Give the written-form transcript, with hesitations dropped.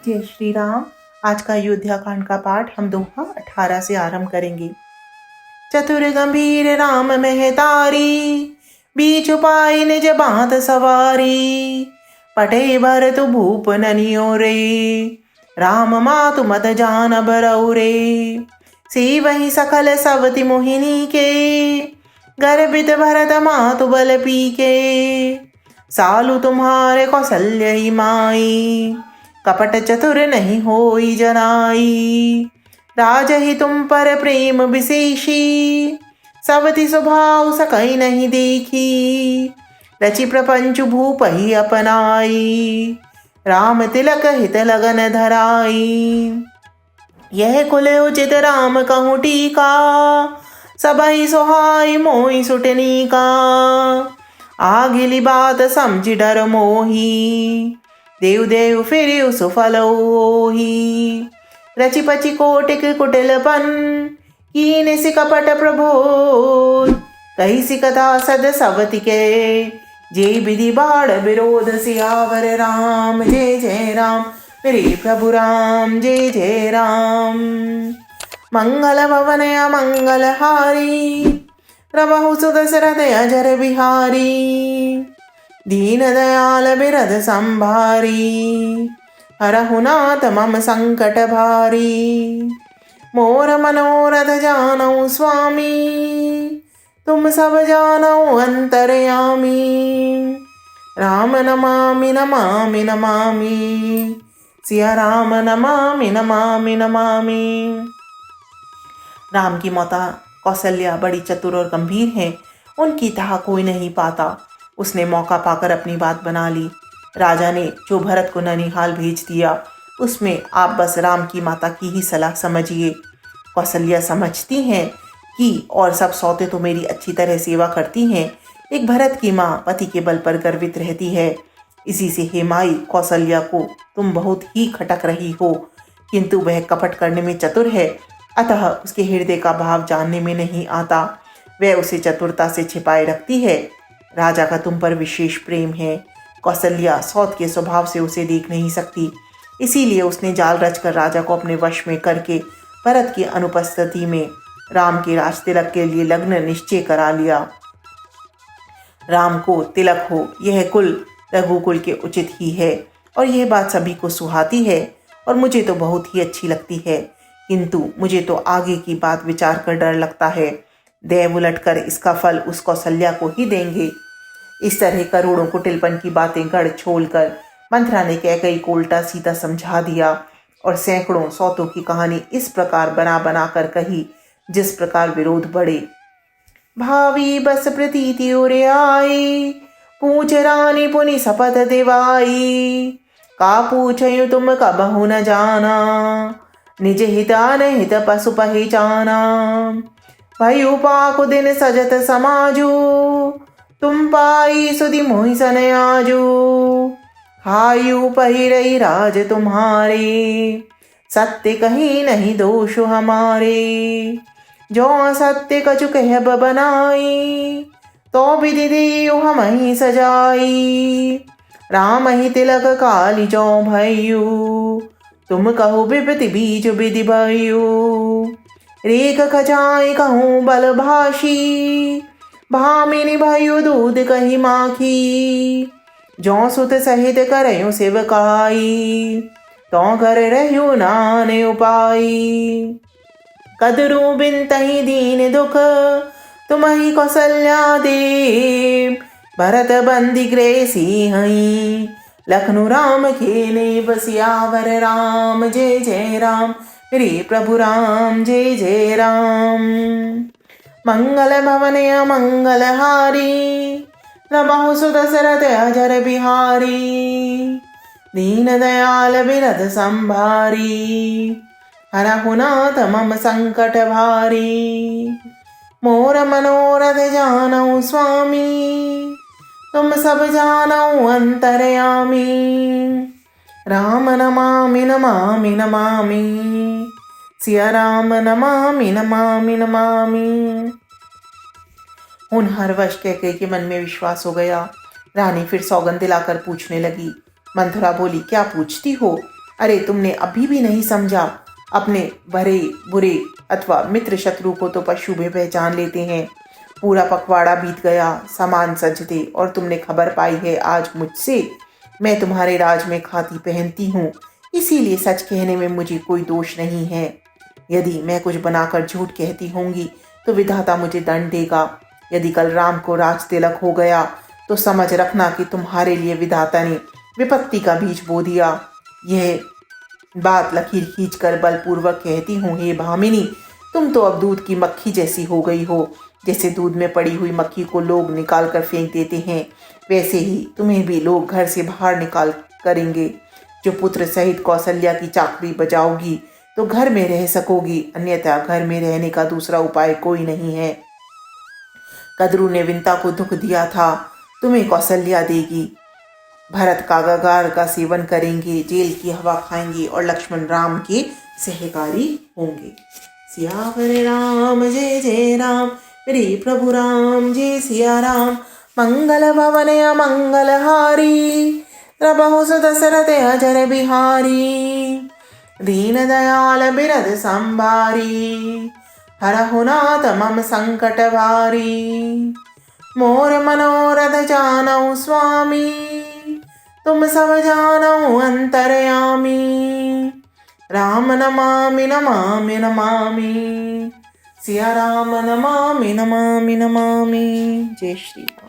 जय श्री राम। आज का अयोध्या कांड का पाठ हम दोहा 18 से आरंभ करेंगे। चतुर गंभीर राम महतारी, बीच पाई निज बात सवारी। पटे भरत भूप ननियो रे, राम मातु मत जान बरऊ रे। सी वही सकल सवति मोहिनी के, गर्भित भरत मातु बल पीके। सालु तुम्हारे कौशल्य ही माई, कपट चतुर नहीं होई जनाई। राजहि तुम पर प्रेम विशेषी, सवति स्वभाव सकई नहीं देखी। रचि प्रपंच भूप ही अपनाई, राम तिलक हित लगन धराई। यह कुल उचित राम कहूँ टीका, सबहि सोहाई मोहि सुटनी का। आगिली बात समझ डर मोही, देव देव फिर सुफल होही। रचि पचि कोटिक कुटिलपन, कीन सि कपट प्रबोध। कही सी कथा सद सवति के, जे विधि बाढ़ विरोध। सियावर राम जय जय राम, मेरे प्रभु राम जय जय राम। मंगल भवन अमंगल हारी, प्रभु सुदशरथ अजर बिहारी। दीन दयाल बिरद संभारी, हरहु नाथ मम संकट भारी। मोर मनोरथ जानऊ स्वामी, तुम सब जानऊ अंतरयामी। राम नमामि नमामि नमामि, सिया राम नमामि नमामि नमामि। राम की माता कौशल्या बड़ी चतुर और गंभीर हैं, उनकी तहा कोई नहीं पाता। उसने मौका पाकर अपनी बात बना ली। राजा ने जो भरत को ननिहाल भेज दिया, उसमें आप बस राम की माता की ही सलाह समझिए। कौशल्या समझती हैं कि और सब सौते तो मेरी अच्छी तरह सेवा करती हैं, एक भरत की माँ पति के बल पर गर्वित रहती है। इसी से हे माई कौशल्या को तुम बहुत ही खटक रही हो, किंतु वह कपट करने में चतुर है, अतः उसके हृदय का भाव जानने में नहीं आता। वह उसे चतुरता से छिपाए रखती है। राजा का तुम पर विशेष प्रेम है। कौशल्या सौत के स्वभाव से उसे देख नहीं सकती, इसीलिए उसने जाल रचकर राजा को अपने वश में करके भरत की अनुपस्थिति में राम के राज तिलक के लिए लग्न निश्चय करा लिया। राम को तिलक हो यह कुल रघुकुल के उचित ही है, और यह बात सभी को सुहाती है और मुझे तो बहुत ही अच्छी लगती है, किंतु मुझे तो आगे की बात विचार कर डर लगता है। देव उलटकर इसका फल उस कौशल्या को ही देंगे। इस तरह करोड़ों कुटिलपन की बातें गढ़ छोल कर मंथरा ने कैकई को उल्टा सीधा समझा दिया और सैकड़ों सौतों की कहानी इस प्रकार बना बना कर कही जिस प्रकार विरोध बढ़े। भावी बस प्रतीति उरे आई, पूछ रानी पुनि शपथ दिवाई। का पूछयु तुम कबहु न जाना, निज हितान हित पशु पहचाना। भयु पाकु दिन सजत समाजू, तुम पाई सुधि मोहि सन आजू। खायु पहिरई राज तुम्हारे, सत्य कहीं नहीं दोष हमारे। जो सत्य कछु कहब बनाई, तो विधि देयु हमहि सजाई। राम ही तिलक काली जो भयु, तुम कहो विपति बीज विधि भयु। रेख खचाई कहूँ बल भाषी, भामिनी भयु दूध कही माखी। जो सुत सहित करयु सेवकाई, तो कर रहु नाने उपाई। कदरू बिन तही दीन दुख, तुम्हि कौशल्या देव। भरत बंदी गृह सिंहई, लखनऊ राम खेने बसियावर राम जय जय राम, मेरे प्रभु राम जय जय राम। मंगल भवन अमंगल हारी, प्रभु सुदशरथ अजर बिहारी। दीन दयाल बिरद संभारी, हरहु नाथ मम संकट भारी। मोर मनोरथ जानऊ स्वामी, तुम सब जानऊ अंतरयामी। राम नमामि नमामि नमामि, सिया राम नमामि नमामि नमामि। होनहार वश कैकेयी के मन में विश्वास हो गया। रानी फिर सौगंध दिलाकर पूछने लगी। मंथरा बोली, क्या पूछती हो? अरे तुमने अभी भी नहीं समझा। अपने भरे बुरे अथवा मित्र शत्रु को तो पशु भी पहचान लेते हैं। पूरा पखवाड़ा बीत गया, सामान सजते, और तुमने खबर पाई है आज मुझसे। मैं तुम्हारे राज में खाती पहनती हूँ, इसीलिए सच कहने में मुझे कोई दोष नहीं है। यदि मैं कुछ बनाकर झूठ कहती होंगी तो विधाता मुझे दंड देगा। यदि कल राम को राज तिलक हो गया तो समझ रखना कि तुम्हारे लिए विधाता ने विपत्ति का बीज बो दिया। यह बात लकीर खींचकर बलपूर्वक कहती हूँ, हे भामिनी, तुम तो अब दूध की मक्खी जैसी हो गई हो। जैसे दूध में पड़ी हुई मक्खी को लोग निकाल कर फेंक देते हैं, वैसे ही तुम्हें भी लोग घर से बाहर निकाल करेंगे। जो पुत्र सहित कौशल्या की चाकरी बजाओगी तो घर में रह सकोगी, अन्यथा घर में रहने का दूसरा उपाय कोई नहीं है। कद्रू ने विंता को दुख दिया था, तुम्हें कौशल्या देगी। भरत कागागार का सेवन करेंगे, जेल की हवा खाएंगे और लक्ष्मण राम के सहकारी होंगे। सियावर राम जय जय राम, मेरे प्रभु राम जय सिया राम। मंगल भवन अमंगल हारी, प्रभु सुत दशरथ अजर बिहारी। दीन दयाल बिरद संभारी, हरहु नाथ मम संकट भारी। मोर मनोरथ जानऊ स्वामी, तुम सब जानऊ अंतर्यामी। राम नमामि नमामि नमामि, सिया राम नमामि नमामि नमामि। जय श्री राम।